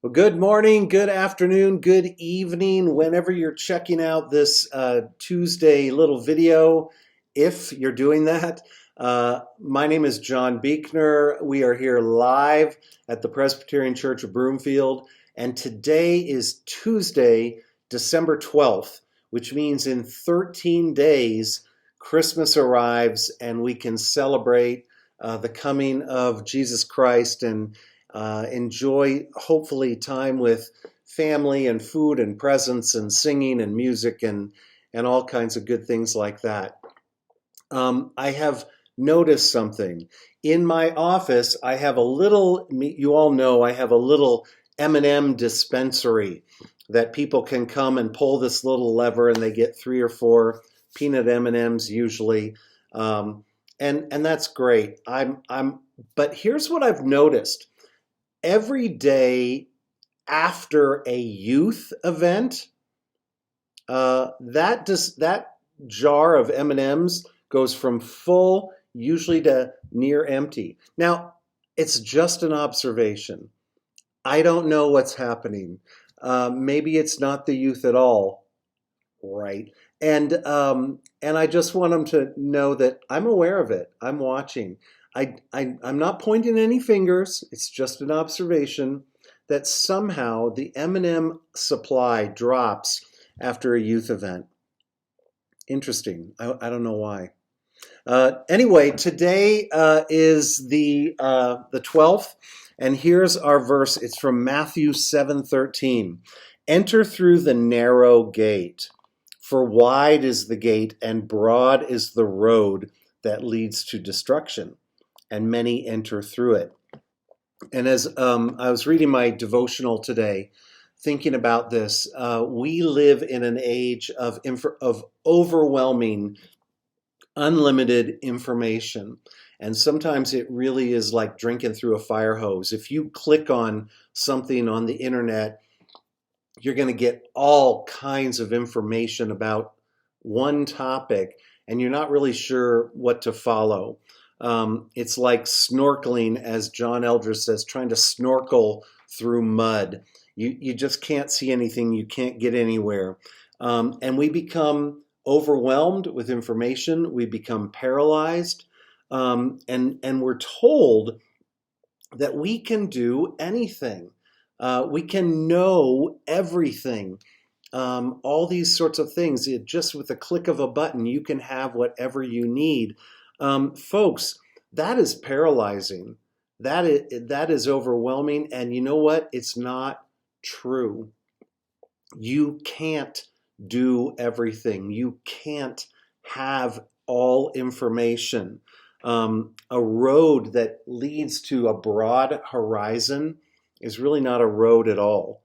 Well, good morning, good afternoon, good evening, whenever you're checking out this Tuesday little video, if you're doing that. My name is John Beekner. We are here live at the Presbyterian Church of Broomfield, and today is Tuesday, December 12th, which means in 13 days, Christmas arrives and we can celebrate the coming of Jesus Christ and enjoy, hopefully, time with family and food and presents and singing and music and all kinds of good things like that. I have noticed something. In my office, I have a little, you all know, I have a little M&M dispensary that people can come and pull this little lever and they get 3 or 4 peanut M&Ms usually. And that's great. But here's what I've noticed every day after a youth event, that jar of M&Ms goes from full usually to near empty. Now, it's just an observation. I don't know what's happening. Maybe it's not the youth at all, right? And I just want them to know that I'm aware of it. I'm watching. I'm not pointing any fingers. It's just an observation that somehow the M&M supply drops after a youth event. Interesting. I don't know why. Anyway, today is the 12th, and here's our verse. It's from Matthew 7:13. Enter through the narrow gate, for wide is the gate and broad is the road that leads to destruction, and many enter through it. And as I was reading my devotional today, thinking about this, we live in an age of overwhelming, unlimited information. And sometimes it really is like drinking through a fire hose. If you click on something on the internet, you're going to get all kinds of information about one topic, and you're not really sure what to follow. It's like snorkeling, as John Eldredge says, trying to snorkel through mud. You just can't see anything. You can't get anywhere. And we become overwhelmed with information. We become paralyzed. And we're told that we can do anything. We can know everything. All these sorts of things. Just with a click of a button, you can have whatever you need. Folks, that is paralyzing. That is overwhelming. And you know what? It's not true. You can't do everything. You can't have all information. A road that leads to a broad horizon is really not a road at all.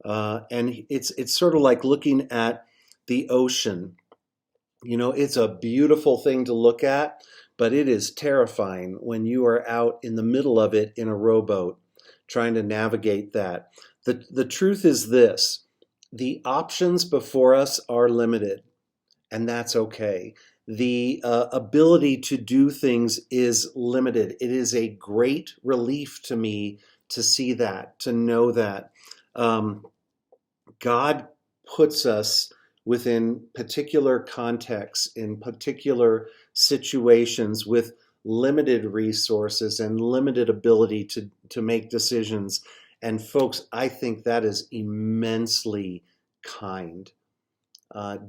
And it's sort of like looking at the ocean. You know, it's a beautiful thing to look at, but it is terrifying when you are out in the middle of it in a rowboat trying to navigate that. The truth is this: the options before us are limited, and that's okay. The ability to do things is limited. It is a great relief to me to see that, to know that. God puts us within particular contexts, in particular situations, with limited resources and limited ability to make decisions. And folks, I think that is immensely kind.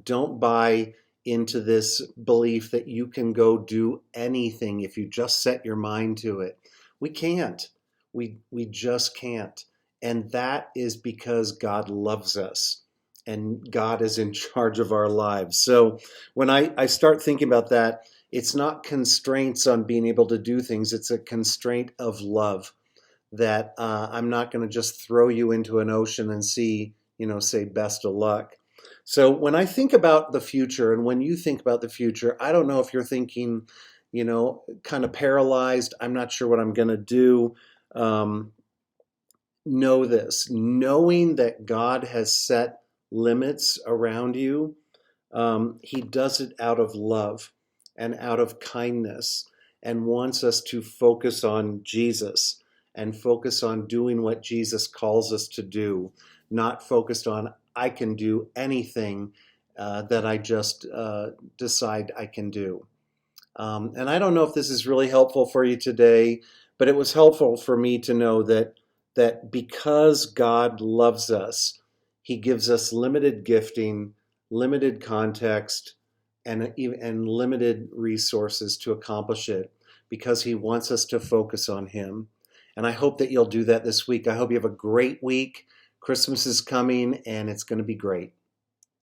Don't buy into this belief that you can go do anything if you just set your mind to it. We can't. We just can't. And that is because God loves us and God is in charge of our lives. So when I start thinking about that, it's not constraints on being able to do things. It's a constraint of love that I'm not going to just throw you into an ocean and see, say best of luck. So when I think about the future, and when you think about the future, I don't know if you're thinking, kind of paralyzed. I'm not sure what I'm going to do. Know this: knowing that God has set limits around you, He does it out of love and out of kindness, and wants us to focus on Jesus and focus on doing what Jesus calls us to do, not focused on I can do anything that I just decide I can do. And I don't know if this is really helpful for you today, but it was helpful for me to know that because God loves us, He gives us limited gifting, limited context, and limited resources to accomplish it, because He wants us to focus on Him. And I hope that you'll do that this week. I hope you have a great week. Christmas is coming, and it's going to be great.